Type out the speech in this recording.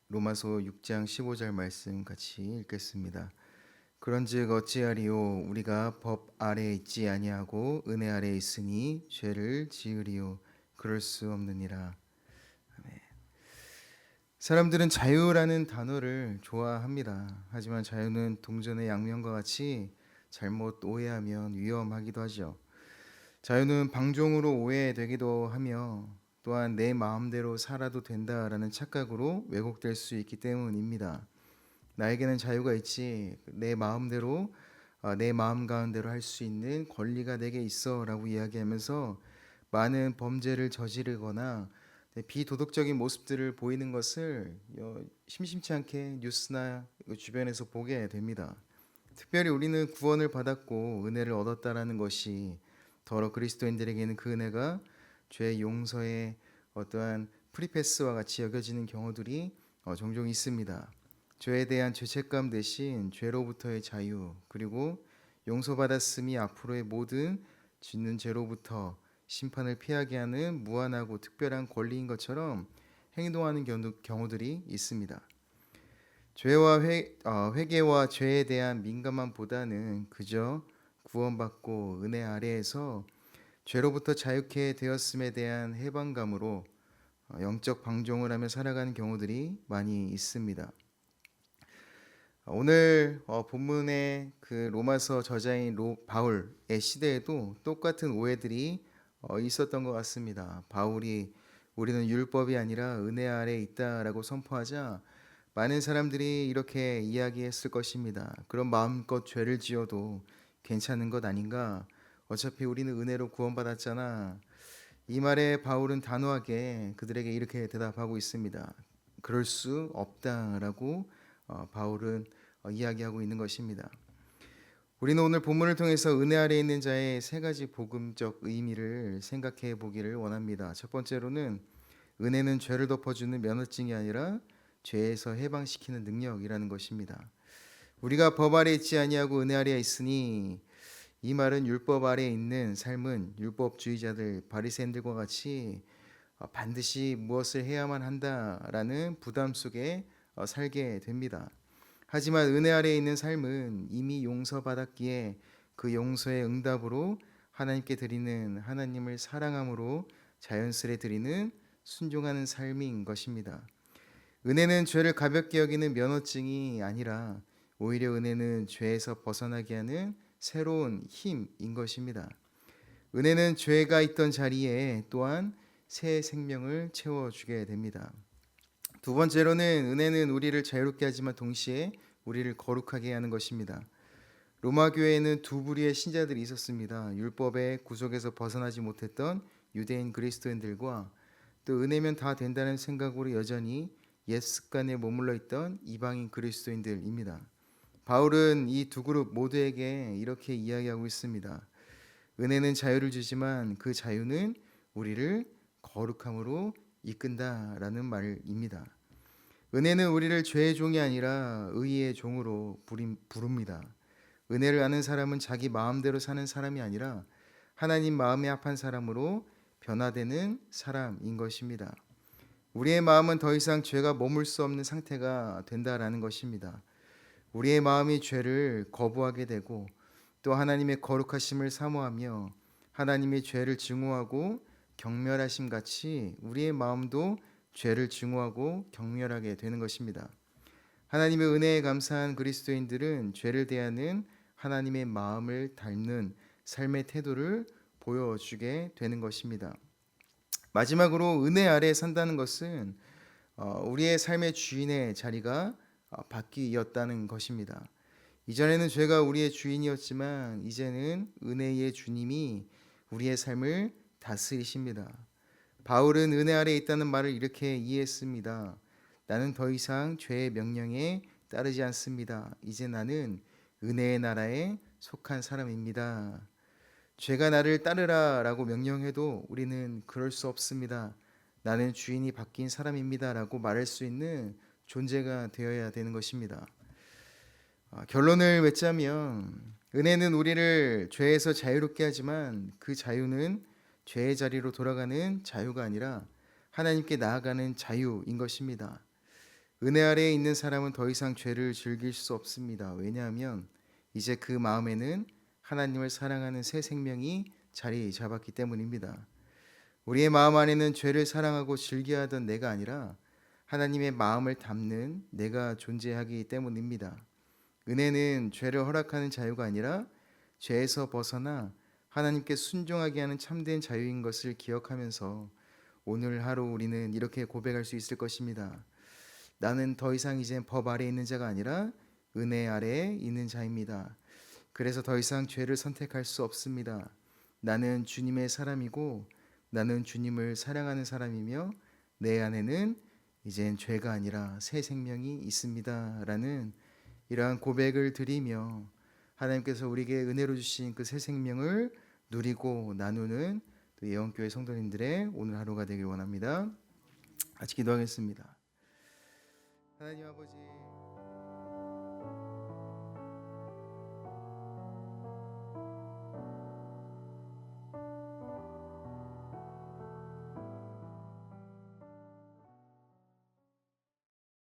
로마서 6장 15절 말씀 같이 읽겠습니다. 그런즉 어찌하리요 우리가 법 아래에 있지 아니하고 은혜 아래에 있으니 죄를 지으리요 그럴 수 없느니라. 사람들은 자유라는 단어를 좋아합니다. 하지만 자유는 동전의 양면과 같이 잘못 오해하면 위험하기도 하죠. 자유는 방종으로 오해되기도 하며 또한 내 마음대로 살아도 된다라는 착각으로 왜곡될 수 있기 때문입니다. 나에게는 자유가 있지 내 마음대로 내 마음 가운데로 할 수 있는 권리가 내게 있어라고 이야기하면서 많은 범죄를 저지르거나 비도덕적인 모습들을 보이는 것을 심심치 않게 뉴스나 주변에서 보게 됩니다. 특별히 우리는 구원을 받았고 은혜를 얻었다라는 것이 더러 그리스도인들에게는 그 은혜가 죄 용서의 어떠한 프리패스와 같이 여겨지는 경우들이 종종 있습니다. 죄에 대한 죄책감 대신 죄로부터의 자유, 그리고 용서받았음이 앞으로의 모든 짓는 죄로부터 심판을 피하게 하는 무한하고 특별한 권리인 것처럼 행동하는 경우들이 있습니다. 회개와 죄에 대한 민감함보다는 그저 구원받고 은혜 아래에서 죄로부터 자유케 되었음에 대한 해방감으로 영적 방종을 하며 살아가는 경우들이 많이 있습니다. 오늘 본문의 그 로마서 저자인 바울의 시대에도 똑같은 오해들이 있었던 것 같습니다. 바울이 우리는 율법이 아니라 은혜 아래에 있다라고 선포하자 많은 사람들이 이렇게 이야기했을 것입니다. 그럼 마음껏 죄를 지어도 괜찮은 것 아닌가? 어차피 우리는 은혜로 구원받았잖아. 이 말에 바울은 단호하게 그들에게 이렇게 대답하고 있습니다. 그럴 수 없다라고 바울은 이야기하고 있는 것입니다. 우리는 오늘 본문을 통해서 은혜 아래 있는 자의 세 가지 복음적 의미를 생각해 보기를 원합니다. 첫 번째로는 은혜는 죄를 덮어주는 면허증이 아니라 죄에서 해방시키는 능력이라는 것입니다. 우리가 법 아래 있지 아니하고 은혜 아래에 있으니, 이 말은 율법 아래에 있는 삶은 율법주의자들 바리새인들과 같이 반드시 무엇을 해야만 한다라는 부담 속에 살게 됩니다. 하지만 은혜 아래에 있는 삶은 이미 용서받았기에 그 용서의 응답으로 하나님께 드리는, 하나님을 사랑함으로 자연스레 드리는 순종하는 삶인 것입니다. 은혜는 죄를 가볍게 여기는 면허증이 아니라 오히려 은혜는 죄에서 벗어나게 하는 새로운 힘인 것입니다. 은혜는 죄가 있던 자리에 또한 새 생명을 채워주게 됩니다. 두 번째로는 은혜는 우리를 자유롭게 하지만 동시에 우리를 거룩하게 하는 것입니다. 로마 교회에는 두 부류의 신자들이 있었습니다. 율법의 구속에서 벗어나지 못했던 유대인 그리스도인들과 또 은혜면 다 된다는 생각으로 여전히 옛 습관에 머물러 있던 이방인 그리스도인들입니다. 바울은 이 두 그룹 모두에게 이렇게 이야기하고 있습니다. 은혜는 자유를 주지만 그 자유는 우리를 거룩함으로 이끈다라는 말입니다. 은혜는 우리를 죄의 종이 아니라 의의 종으로 부릅니다. 은혜를 아는 사람은 자기 마음대로 사는 사람이 아니라 하나님 마음에 합한 사람으로 변화되는 사람인 것입니다. 우리의 마음은 더 이상 죄가 머물 수 없는 상태가 된다라는 것입니다. 우리의 마음이 죄를 거부하게 되고 또 하나님의 거룩하심을 사모하며 하나님의 죄를 증오하고 경멸하심 같이 우리의 마음도 죄를 증오하고 경멸하게 되는 것입니다. 하나님의 은혜에 감사한 그리스도인들은 죄를 대하는 하나님의 마음을 닮는 삶의 태도를 보여주게 되는 것입니다. 마지막으로 은혜 아래 산다는 것은 우리의 삶의 주인의 자리가 바뀌었다는 것입니다. 이전에는 죄가 우리의 주인이었지만 이제는 은혜의 주님이 우리의 삶을 다스리십니다. 바울은 은혜 아래 있다는 말을 이렇게 이해했습니다. 나는 더 이상 죄의 명령에 따르지 않습니다. 이제 나는 은혜의 나라에 속한 사람입니다. 죄가 나를 따르라 라고 명령해도 우리는 그럴 수 없습니다. 나는 주인이 바뀐 사람입니다 라고 말할 수 있는 존재가 되어야 되는 것입니다. 결론을 맺자면 은혜는 우리를 죄에서 자유롭게 하지만 그 자유는 죄의 자리로 돌아가는 자유가 아니라 하나님께 나아가는 자유인 것입니다. 은혜 아래에 있는 사람은 더 이상 죄를 즐길 수 없습니다. 왜냐하면 이제 그 마음에는 하나님을 사랑하는 새 생명이 자리 잡았기 때문입니다. 우리의 마음 안에는 죄를 사랑하고 즐겨야 하던 내가 아니라 하나님의 마음을 담는 내가 존재하기 때문입니다. 은혜는 죄를 허락하는 자유가 아니라 죄에서 벗어나 하나님께 순종하게 하는 참된 자유인 것을 기억하면서 오늘 하루 우리는 이렇게 고백할 수 있을 것입니다. 나는 더 이상 이제 법 아래에 있는 자가 아니라 은혜 아래에 있는 자입니다. 그래서 더 이상 죄를 선택할 수 없습니다. 나는 주님의 사람이고 나는 주님을 사랑하는 사람이며 내 안에는 이젠 죄가 아니라 새 생명이 있습니다. 라는 이러한 고백을 드리며 하나님께서 우리에게 은혜로 주신 그 새 생명을 누리고 나누는 또 예원교회 성도님들의 오늘 하루가 되길 원합니다. 같이 기도하겠습니다. 하나님 아버지